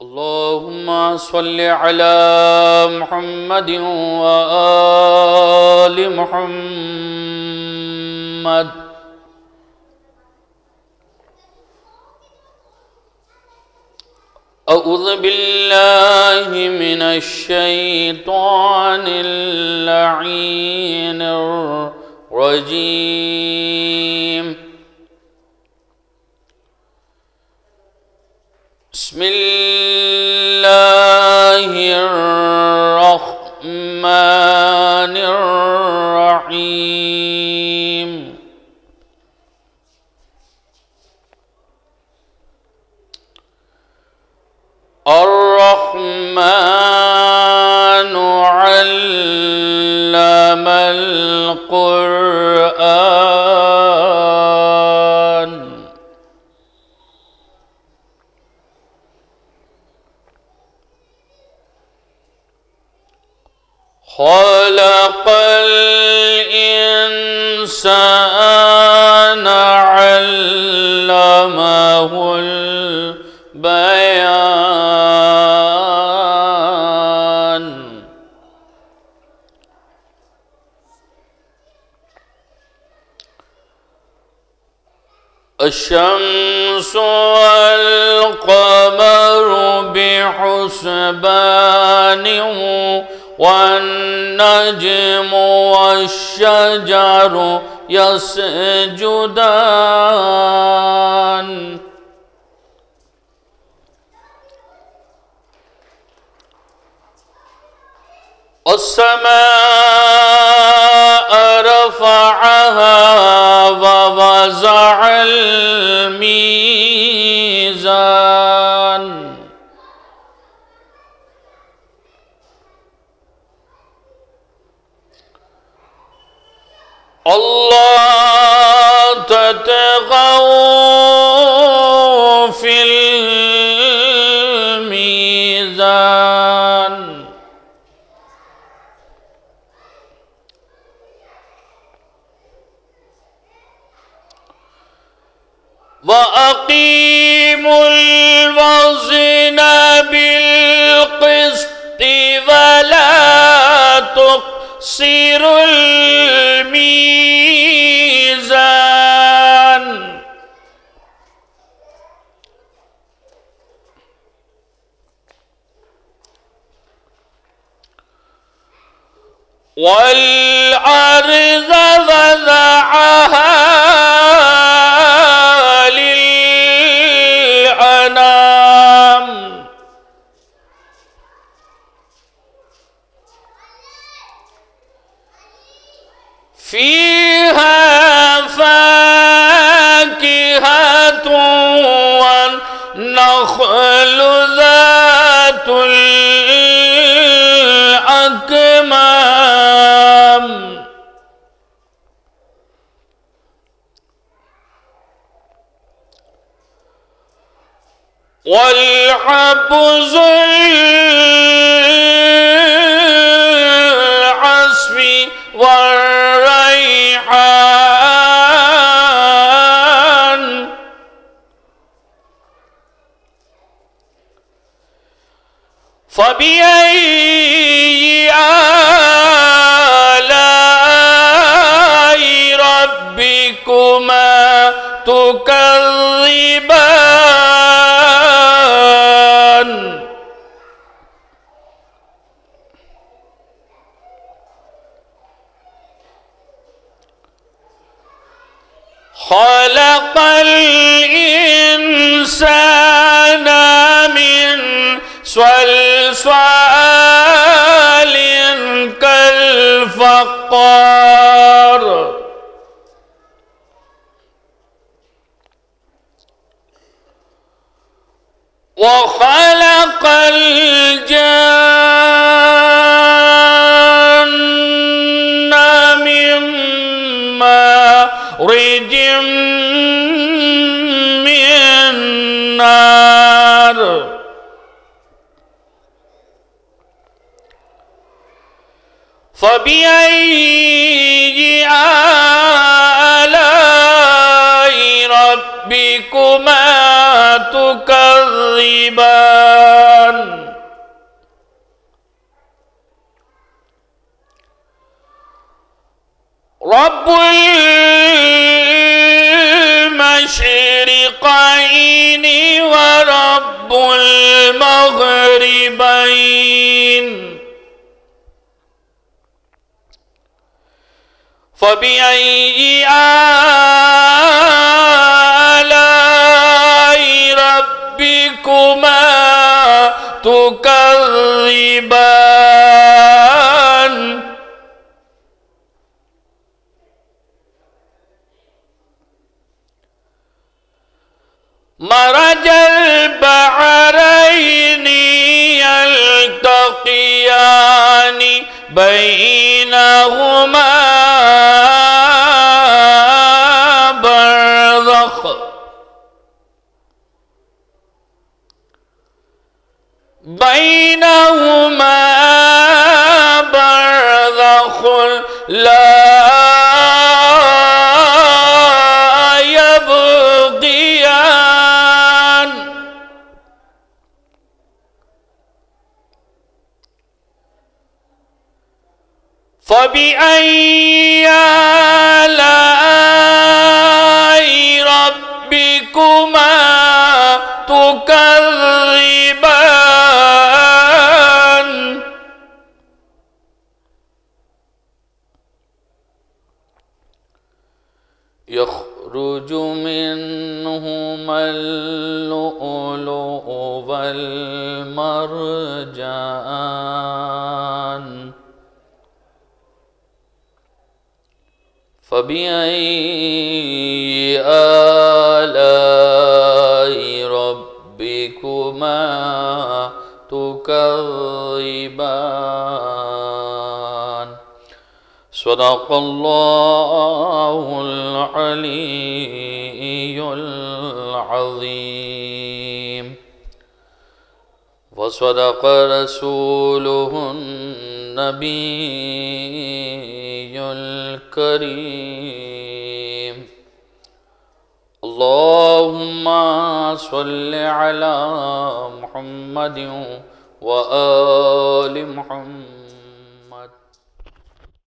اللهم صل على محمد وآل محمد. أعوذ بالله من الشيطان اللعين الرجيم. بسم الله الرحمن الرحيم. الرحمن علم القرآن. خلق الإنسان علمه البيان. الشمس والقمر بحسبان والنجم والشجر يسجدان. والسماء رفعها ووضع الميزان. الله تطغوا في الميزان. وأقيموا الوزن بالقسط ولا تخسروا الميزان. والأرض وضعها للأنام. فيها فاكهة والنخل ذات الأكمام. والحب ذو العصف والريحان. فبأي آلاء ربكما تكذبان. خلق الإنسان من صلصال كالفخار. وخلق الجن من مارج من نار. فبأي آلاء ربكما تكذبان. رب المشرقين ورب المغربين فبأي آلاء ربكما تكذبان مرج البحرين يلتقيان بينهما برزخ لا يبغيان فبأي آلاء ربكما تكذبان يخرج منهما اللؤلؤ والمرجان فبأي آلاء ربكما تكذبان صدق الله العلي العظيم وصدق رسوله النبي الكريم اللهم صل على محمد وآل محمد